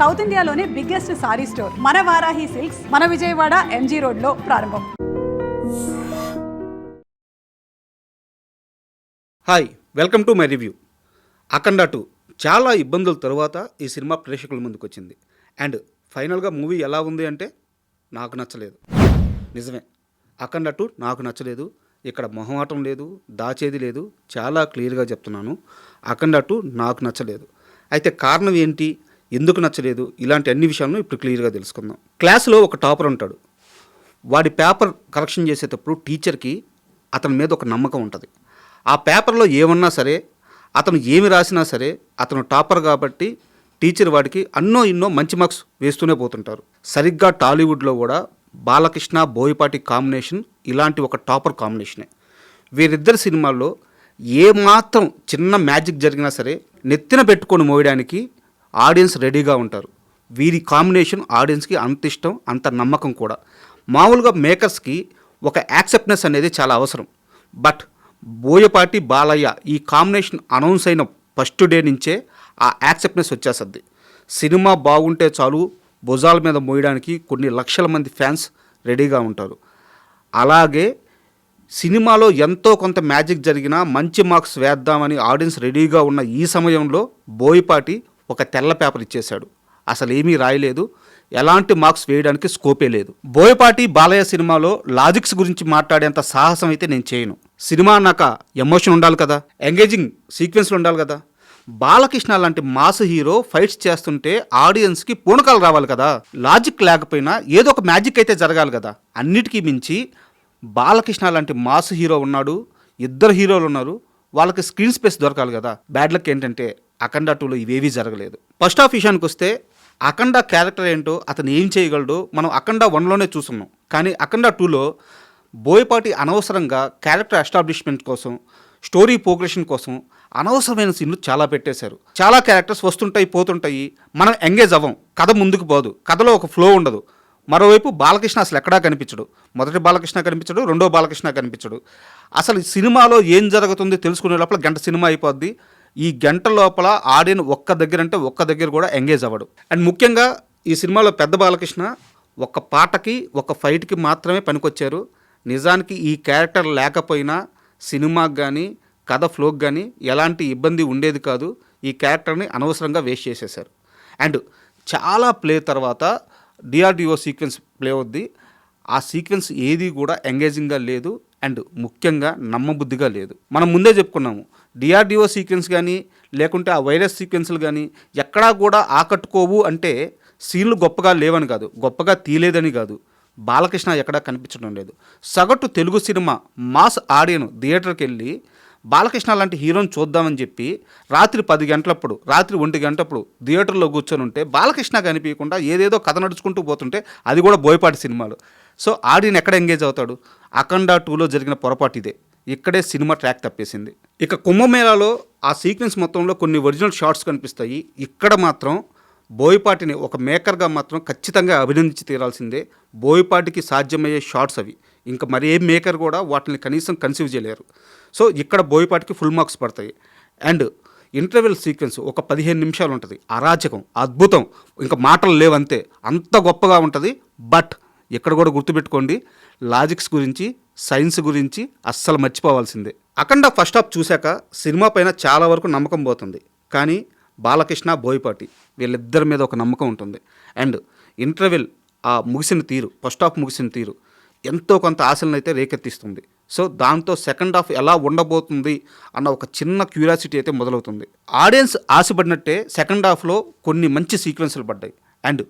South ఇండియాలోనే biggest sorry store మన Varahi silks మన విజయవాడ ఎంజీ రోడ్లో ప్రారంభం. Hi, welcome to my review. Akhanda 2 చాలా ఇబ్బందుల తర్వాత ఈ సినిమా ప్రేక్షకుల ముందుకు వచ్చింది. అండ్ ఫైనల్గా మూవీ ఎలా ఉంది అంటే నాకు నచ్చలేదు. నిజమే, అఖండ 2 నాకు నచ్చలేదు. ఇక్కడ మొహమాటం లేదు, దాచేది లేదు, చాలా క్లియర్గా చెప్తున్నాను. అఖండ 2 నాకు నచ్చలేదు. అయితే కారణం ఏంటి, ఎందుకు నచ్చలేదు, ఇలాంటి అన్ని విషయాలను ఇప్పుడు క్లియర్గా తెలుసుకుందాం. క్లాస్లో ఒక టాపర్ ఉంటాడు. వాడి పేపర్ కరెక్షన్ చేసేటప్పుడు టీచర్కి అతని మీద ఒక నమ్మకం ఉంటుంది. ఆ పేపర్లో ఏమన్నా సరే, అతను ఏమి రాసినా సరే, అతను టాపర్ కాబట్టి టీచర్ వాడికి ఎన్నో మంచి మార్క్స్ వేస్తూనే పోతుంటారు. సరిగ్గా టాలీవుడ్లో కూడా బాలకృష్ణ బోయపాటి కాంబినేషన్ ఇలాంటి ఒక టాపర్ కాంబినేషనే. వీరిద్దరి సినిమాల్లో ఏమాత్రం చిన్న మ్యాజిక్ జరిగినా సరే నెత్తిన పెట్టుకొని మోయడానికి ఆడియన్స్ రెడీగా ఉంటారు. వీరి కాంబినేషన్ ఆడియన్స్కి అంత ఇష్టం, అంత నమ్మకం కూడా. మామూలుగా మేకర్స్కి ఒక యాక్సెప్ట్నెస్ అనేది చాలా అవసరం. బట్ బోయపాటి బాలయ్య ఈ కాంబినేషన్ అనౌన్స్ అయిన ఫస్ట్ డే నుంచే ఆ యాక్సెప్ట్నెస్ వచ్చేస్తుంది. సినిమా బాగుంటే చాలు భుజాల మీద మోయడానికి కొన్ని లక్షల మంది ఫ్యాన్స్ రెడీగా ఉంటారు. అలాగే సినిమాలో ఎంతో కొంత మ్యాజిక్ జరిగినా మంచి మార్క్స్ వేద్దామని ఆడియన్స్ రెడీగా ఉన్న ఈ సమయంలో బోయపాటి ఒక తెల్ల పేపర్ ఇచ్చేశాడు. అసలు ఏమీ రాయలేదు, ఎలాంటి మార్క్స్ వేయడానికి స్కోపే లేదు. బోయపాటి బాలయ్య సినిమాలో లాజిక్స్ గురించి మాట్లాడేంత సాహసం అయితే నేను చేయను. సినిమా అన్నాక ఎమోషన్ ఉండాలి కదా, ఎంగేజింగ్ సీక్వెన్స్లు ఉండాలి కదా. బాలకృష్ణ లాంటి మాస్ హీరో ఫైట్స్ చేస్తుంటే ఆడియన్స్కి పూనకాలు రావాలి కదా. లాజిక్ లేకపోయినా ఏదో ఒక మ్యాజిక్ అయితే జరగాలి కదా. అన్నిటికీ మించి బాలకృష్ణ లాంటి మాస్ హీరో ఉన్నాడు, ఇద్దరు హీరోలు ఉన్నారు, వాళ్ళకి స్క్రీన్ స్పేస్ దొరకాలి కదా. బ్యాడ్ లక్ ఏంటంటే అఖండ 2లో ఇవేవీ జరగలేదు. ఫస్ట్ హాఫ్ విషయానికి వస్తే అఖండ క్యారెక్టర్ ఏంటో, అతను ఏం చేయగలడో మనం అఖండ 1లోనే చూస్తున్నాం. కానీ అఖండ 2లో బోయపాటి అనవసరంగా క్యారెక్టర్ ఎస్టాబ్లిష్మెంట్ కోసం, స్టోరీ ప్రోగ్రెషన్ కోసం అనవసరమైన సీన్లు చాలా పెట్టేశారు. చాలా క్యారెక్టర్స్ వస్తుంటాయి పోతుంటాయి, మనం ఎంగేజ్ అవ్వం, కథ ముందుకు పోదు, కథలో ఒక ఫ్లో ఉండదు. మరోవైపు బాలకృష్ణ అసలు ఎక్కడా కనిపించడు. మొదటి బాలకృష్ణ కనిపించడు, రెండో బాలకృష్ణ కనిపించడు. అసలు సినిమాలో ఏం జరుగుతుంది తెలుసుకునే లోపల గంట సినిమా అయిపోద్ది. ఈ గంట లోపల ఆడియన్ ఒక్క దగ్గర కూడా ఎంగేజ్ అవ్వడు. అండ్ ముఖ్యంగా ఈ సినిమాలో పెద్ద బాలకృష్ణ ఒక పాటకి ఒక ఫైట్కి మాత్రమే పనికొచ్చారు. నిజానికి ఈ క్యారెక్టర్ లేకపోయినా సినిమాకి కానీ కథ ఫ్లోకి కానీ ఎలాంటి ఇబ్బంది ఉండేది కాదు. ఈ క్యారెక్టర్ని అనవసరంగా వేస్ట్ చేసేశారు. అండ్ చాలా ప్లే తర్వాత డిఆర్డిఓ సీక్వెన్స్ ప్లే అవుద్ది. ఆ సీక్వెన్స్ ఏది కూడా ఎంగేజింగ్గా లేదు అండ్ ముఖ్యంగా నమ్మబుద్ధిగా లేదు. మనం ముందే చెప్పుకున్నాము, డిఆర్డిఓ సీక్వెన్స్ కానీ లేకుంటే ఆ వైరస్ సీక్వెన్స్లు కానీ ఎక్కడా కూడా ఆకట్టుకోవు అంటే సీన్లు గొప్పగా లేవని కాదు, గొప్పగా తీయలేదని కాదు. బాలకృష్ణ ఎక్కడా కనిపించడం లేదు. సగటు తెలుగు సినిమా మాస్ ఆడియన్ థియేటర్కి వెళ్ళి బాలకృష్ణ లాంటి హీరోని చూద్దామని చెప్పి రాత్రి 10 గంటలప్పుడు, రాత్రి 1 గంటప్పుడు థియేటర్లో కూర్చొని ఉంటే బాలకృష్ణ కనిపించకుండా ఏదేదో కథ నడుచుకుంటూ పోతుంటే అది కూడా బోయపాటి సినిమాలు. సో ఆడియన్ ఎక్కడ ఎంగేజ్ అవుతాడు? అఖండ 2లో జరిగిన పొరపాటు ఇదే. ఇక్కడే సినిమా ట్రాక్ తప్పేసింది. ఇక కుంభమేళాలో ఆ సీక్వెన్స్ మొత్తంలో కొన్ని ఒరిజినల్ షాట్స్ కనిపిస్తాయి. ఇక్కడ మాత్రం బోయపాటిని ఒక మేకర్గా మాత్రం ఖచ్చితంగా అభినందించి తీరాల్సిందే. బోయపాటికి సాధ్యమయ్యే షాట్స్ అవి, ఇంకా మరి ఏ మేకర్ కూడా వాటిని కనీసం కన్సీవ్ చేయలేరు. సో ఇక్కడ బోయపాటికి ఫుల్ మార్క్స్ పడతాయి. అండ్ ఇంటర్వెల్ సీక్వెన్స్ ఒక 15 నిమిషాలు ఉంటుంది. అరాచకం, అద్భుతం, ఇంకా మాటలు లేవంతే, అంత గొప్పగా ఉంటుంది. బట్ ఇక్కడ కూడా గుర్తుపెట్టుకోండి, లాజిక్స్ గురించి, సైన్స్ గురించి అస్సలు మర్చిపోవాల్సిందే. అఖండ ఫస్ట్ హాఫ్ చూశాక సినిమా పైన చాలా వరకు నమ్మకం పోతుంది. కానీ బాలకృష్ణ బోయపాటి వీళ్ళిద్దరి మీద ఒక నమ్మకం ఉంటుంది. అండ్ ఇంటర్వెల్ ఆ ముగిసిన తీరు, ఫస్ట్ హాఫ్ ముగిసిన తీరు ఎంతో కొంత ఆశలను అయితే రేకెత్తిస్తుంది. సో దాంతో సెకండ్ హాఫ్ ఎలా ఉండబోతుంది అన్న ఒక చిన్న క్యూరియాసిటీ అయితే మొదలవుతుంది. ఆడియన్స్ ఆశపడినట్టే సెకండ్ హాఫ్లో కొన్ని మంచి సీక్వెన్స్లు పడ్డాయి. అండ్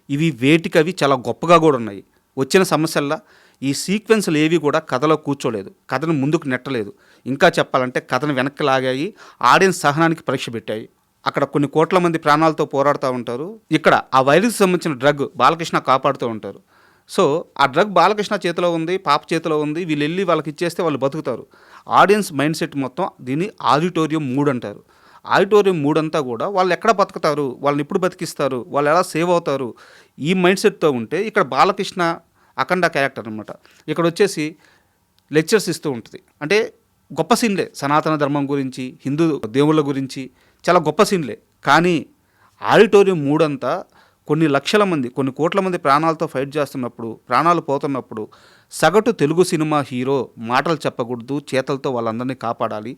ఇవి వేటికవి చాలా గొప్పగా కూడా ఉన్నాయి. వచ్చిన సమస్యల్లా ఈ సీక్వెన్స్లు ఏవి కూడా కథలో కూర్చోలేదు, కథను ముందుకు నెట్టలేదు. ఇంకా చెప్పాలంటే కథను వెనక్కి లాగాయి, ఆడియన్స్ సహనానికి పరీక్ష పెట్టాయి. అక్కడ కొన్ని కోట్ల మంది ప్రాణాలతో పోరాడుతూ ఉంటారు. ఇక్కడ ఆ వైరస్కి సంబంధించిన డ్రగ్ బాలకృష్ణ కాపాడుతూ ఉంటారు. సో ఆ డ్రగ్ బాలకృష్ణ చేతిలో ఉంది, పాప చేతిలో ఉంది, వీళ్ళు వెళ్ళి వాళ్ళకి ఇచ్చేస్తే వాళ్ళు బతుకుతారు. ఆడియన్స్ మైండ్ సెట్ మొత్తం దీన్ని ఆడిటోరియం 3 అంటారు. ఆడిటోరియం 3 అంతా కూడా వాళ్ళు ఎక్కడ బతుకుతారు, వాళ్ళని ఎప్పుడు బతికిస్తారు, వాళ్ళు ఎలా సేవ్ అవుతారు, ఈ మైండ్ సెట్తో ఉంటే ఇక్కడ బాలకృష్ణ అఖండ క్యారెక్టర్ అనమాట. ఇక్కడ వచ్చేసి లెక్చర్స్ ఇస్తూ ఉంటుంది. అంటే గొప్ప సీన్లే, సనాతన ధర్మం గురించి, హిందూ దేవుళ్ళ గురించి చాలా గొప్ప సీన్లే. కానీ ఆడిటోరియం 3 అంతా కొన్ని లక్షల మంది, కొన్ని కోట్ల మంది ప్రాణాలతో ఫైట్ చేస్తున్నప్పుడు, ప్రాణాలు పోతున్నప్పుడు సగటు తెలుగు సినిమా హీరో మాటలు చెప్పకూడదు, చేతలతో వాళ్ళందరినీ కాపాడాలి.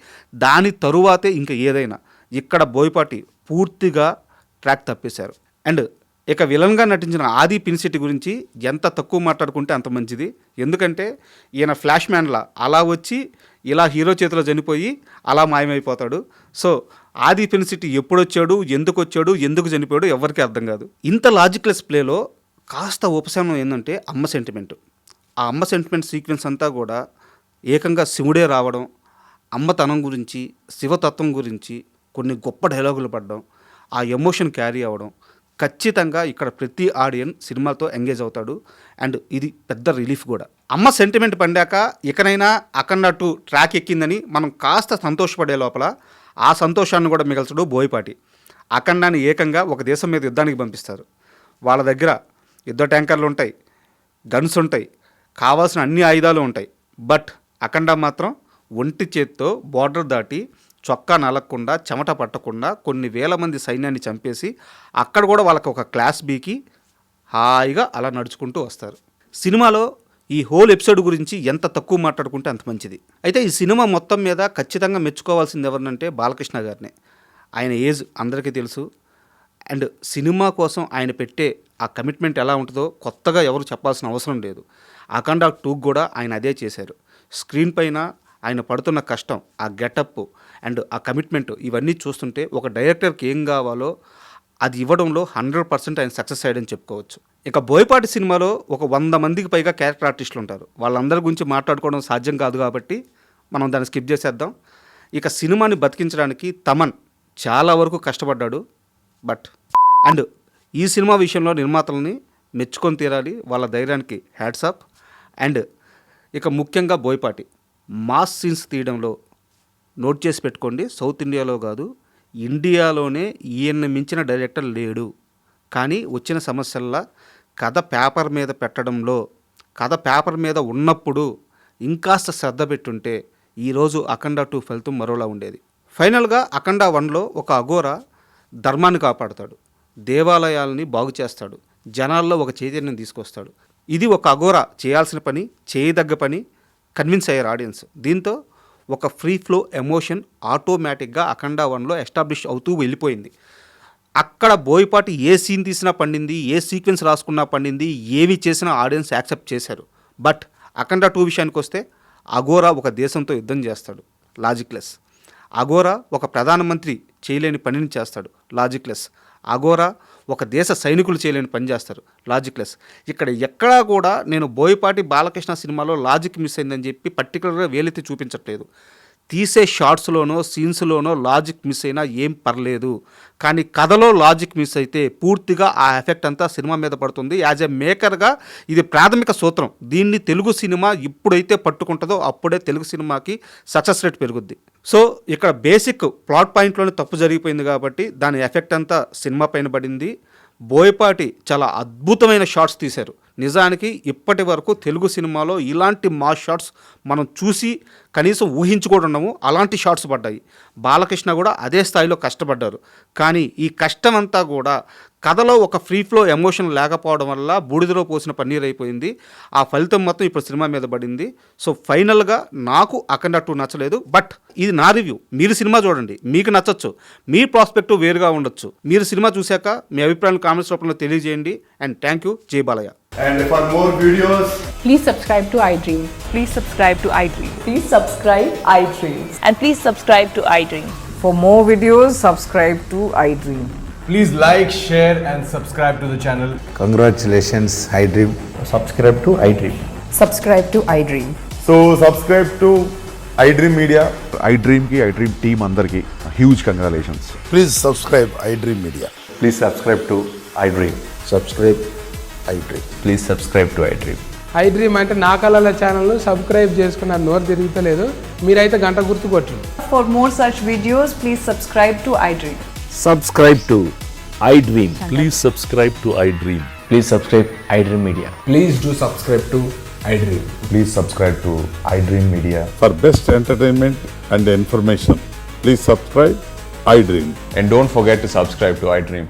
దాని తరువాతే ఇంకా ఏదైనా. ఇక్కడ బోయపాటి పూర్తిగా ట్రాక్ తప్పేశారు. అండ్ ఇక విలన్గా నటించిన ఆది పినిశెట్టి గురించి ఎంత తక్కువ మాట్లాడుకుంటే అంత మంచిది. ఎందుకంటే ఈయన ఫ్లాష్ మ్యాన్లా అలా వచ్చి ఇలా హీరో చేతిలో చనిపోయి అలా మాయమైపోతాడు. సో ఆది పినిశెట్టి ఎప్పుడు వచ్చాడు, ఎందుకు వచ్చాడు, ఎందుకు చనిపోయాడు ఎవరికీ అర్థం కాదు. ఇంత లాజిక్లెస్ ప్లేలో కాస్త ఉపశమనం ఏంటంటే అమ్మ సెంటిమెంట్. ఆ అమ్మ సెంటిమెంట్ సీక్వెన్స్ అంతా కూడా ఏకంగా శివుడే రావడం, అమ్మతనం గురించి, శివతత్వం గురించి కొన్ని గొప్ప డైలాగులు పడడం, ఆ ఎమోషన్ క్యారీ అవ్వడం, ఖచ్చితంగా ఇక్కడ ప్రతి ఆడియన్స్ సినిమాతో ఎంగేజ్ అవుతాడు. అండ్ ఇది పెద్ద రిలీఫ్ కూడా. అమ్మ సెంటిమెంట్ పండాక ఇకనైనా అఖండ 2 ట్రాక్ ఎక్కిందని మనం కాస్త సంతోషపడే లోపల ఆ సంతోషాన్ని కూడా మిగల్చడు బోయపాటి. అఖండాన్ని ఏకంగా ఒక దేశం మీద యుద్ధానికి పంపిస్తారు. వాళ్ళ దగ్గర యుద్ధ ట్యాంకర్లు ఉంటాయి, గన్స్ ఉంటాయి, కావాల్సిన అన్ని ఆయుధాలు ఉంటాయి. బట్ అఖండ మాత్రం ఒంటి చేత్తో బార్డర్ దాటి చొక్కా నలగకుండా, చెమట పట్టకుండా కొన్ని వేల మంది సైన్యాన్ని చంపేసి అక్కడ కూడా వాళ్ళకి ఒక క్లాస్ బీకి హాయిగా అలా నడుచుకుంటూ వస్తారు. సినిమాలో ఈ హోల్ ఎపిసోడ్ గురించి ఎంత తక్కువ మాట్లాడుకుంటే అంత మంచిది. అయితే ఈ సినిమా మొత్తం మీద ఖచ్చితంగా మెచ్చుకోవాల్సింది ఎవరినంటే బాలకృష్ణ గారినే. ఆయన ఏజ్ అందరికీ తెలుసు. అండ్ సినిమా కోసం ఆయన పెట్టే ఆ కమిట్మెంట్ ఎలా ఉంటుందో కొత్తగా ఎవరు చెప్పాల్సిన అవసరం లేదు. అఖండ 2 కూడా ఆయన అదే చేశారు. స్క్రీన్ పైన ఆయన పడుతున్న కష్టం, ఆ గెటప్ అండ్ ఆ కమిట్మెంట్ ఇవన్నీ చూస్తుంటే ఒక డైరెక్టర్కి ఏం కావాలో అది ఇవ్వడంలో 100% ఆయన సక్సెస్ అయ్యాడని చెప్పుకోవచ్చు. ఇక బోయపాటి సినిమాలో ఒక 100 మందికి పైగా క్యారెక్టర్ ఆర్టిస్టులు ఉంటారు. వాళ్ళందరి గురించి మాట్లాడుకోవడం సాధ్యం కాదు కాబట్టి మనం దాన్ని స్కిప్ చేసేద్దాం. ఇక సినిమాని బతికించడానికి తమన్ చాలా వరకు కష్టపడ్డాడు. బట్ అండ్ ఈ సినిమా విషయంలో నిర్మాతలని మెచ్చుకొని తీరాలి. వాళ్ళ ధైర్యానికి హ్యాట్స్ ఆఫ్. అండ్ ఇక ముఖ్యంగా బోయపాటి మాస్ సీన్స్ తీయడంలో నోట్ చేసి పెట్టుకోండి, సౌత్ ఇండియాలో కాదు ఇండియాలోనే ఈయన్ని మించిన డైరెక్టర్ లేడు. కానీ వచ్చిన సమస్యల్లా కథ పేపర్ మీద పెట్టడంలో, కథ పేపర్ మీద ఉన్నప్పుడు ఇంకాస్త శ్రద్ధ పెట్టుంటే ఈరోజు అఖండ 2 ఫలితం మరోలా ఉండేది. ఫైనల్గా అఖండ 1లో ఒక అఘోరా ధర్మాన్ని కాపాడుతాడు, దేవాలయాల్ని బాగు చేస్తాడు, జనాల్లో ఒక చైతన్యం తీసుకొస్తాడు. ఇది ఒక అఘోరా చేయాల్సిన పని, చేయదగ్గ పని. కన్విన్స్ అయ్యారు ఆడియన్స్. దీంతో ఒక ఫ్రీ ఫ్లో ఎమోషన్ ఆటోమేటిక్గా అఖండ 1లో ఎస్టాబ్లిష్ అవుతూ వెళ్ళిపోయింది. అక్కడ బోయపాటి ఏ సీన్ తీసినా పండింది, ఏ సీక్వెన్స్ రాసుకున్నా పండింది, ఏవి చేసినా ఆడియన్స్ యాక్సెప్ట్ చేశారు. బట్ అఖండ 2 విషయానికి వస్తే అఘోరా ఒక దేశంతో యుద్ధం చేస్తాడు, లాజిక్లెస్. అఘోరా ఒక ప్రధానమంత్రి చేయలేని పనిని చేస్తాడు, లాజిక్లెస్. అఘోరా ఒక దేశ సైనికులు చేయలేని పని చేస్తారు, లాజిక్లెస్. ఇక్కడ ఎక్కడా కూడా నేను బోయపాటి బాలకృష్ణ సినిమాలో లాజిక్ మిస్ అయిందని చెప్పి పర్టికులర్గా వేలెత్తి చూపించట్లేదు. తీసే షార్ట్స్లోనో సీన్స్లోనో లాజిక్ మిస్ అయినా ఏం పర్లేదు. కానీ కథలో లాజిక్ మిస్ అయితే పూర్తిగా ఆ ఎఫెక్ట్ అంతా సినిమా మీద పడుతుంది. యాజ్ ఎ మేకర్గా ఇది ప్రాథమిక సూత్రం. దీన్ని తెలుగు సినిమా ఇప్పుడైతే పట్టుకుంటుందో అప్పుడే తెలుగు సినిమాకి సక్సెస్ రేట్ పెరుగుద్ది. సో ఇక్కడ బేసిక్ ప్లాట్ పాయింట్లోనే తప్పు జరిగిపోయింది కాబట్టి దాని ఎఫెక్ట్ అంతా సినిమా పైన పడింది. బోయపాటి చాలా అద్భుతమైన షాట్స్ తీశారు. నిజానికి ఇప్పటి వరకు తెలుగు సినిమాలో ఇలాంటి మాస్ షాట్స్ మనం చూసి కనీసం ఊహించుకోవడము, అలాంటి షాట్స్ పడ్డాయి. బాలకృష్ణ కూడా అదే స్థాయిలో కష్టపడ్డారు. కానీ ఈ కష్టం అంతా కూడా కథలో ఒక ఫ్రీ ఫ్లో ఎమోషన్ లేకపోవడం వల్ల బూడిదలో పోసిన పన్నీర్ అయిపోయింది. ఆ ఫలితం మొత్తం ఇప్పుడు సినిమా మీద పడింది. సో ఫైనల్గా నాకు అఖండ 2 నచ్చలేదు. బట్ ఇది నా రివ్యూ. మీరు సినిమా చూడండి, మీకు నచ్చచ్చు, మీ ప్రాస్పెక్టివ్ వేరుగా ఉండొచ్చు. మీరు సినిమా చూశాక మీ అభిప్రాయాలు కామెంట్స్ రూపంలో తెలియజేయండి. And thank you. జై Balayya. And for more videos, Please subscribe to iDream. Please subscribe to iDream. Please subscribe iDream. And please subscribe to iDream. For more videos, subscribe to iDream. please like, share and subscribe to the channel. Congratulations, iDream. Subscribe to iDream. Subscribe to iDream. So subscribe to iDream Media. iDream ki iDream team andarki huge congratulations. Please subscribe iDream Media. Please subscribe to iDream. Subscribe iDream. Please subscribe to iDream. iDream అంటే నా కళల channel subscribe చేసుకున్న నోరు తిరుగుతలేదు, మీరైతే గంట గుర్తు కొట్టండి. For more such videos, please subscribe to iDream. Subscribe to iDream. Please subscribe to iDream. Please subscribe iDream Media. Please do subscribe to iDream. Please subscribe to iDream Media. For best entertainment and information, please subscribe iDream. And don't forget to subscribe to iDream.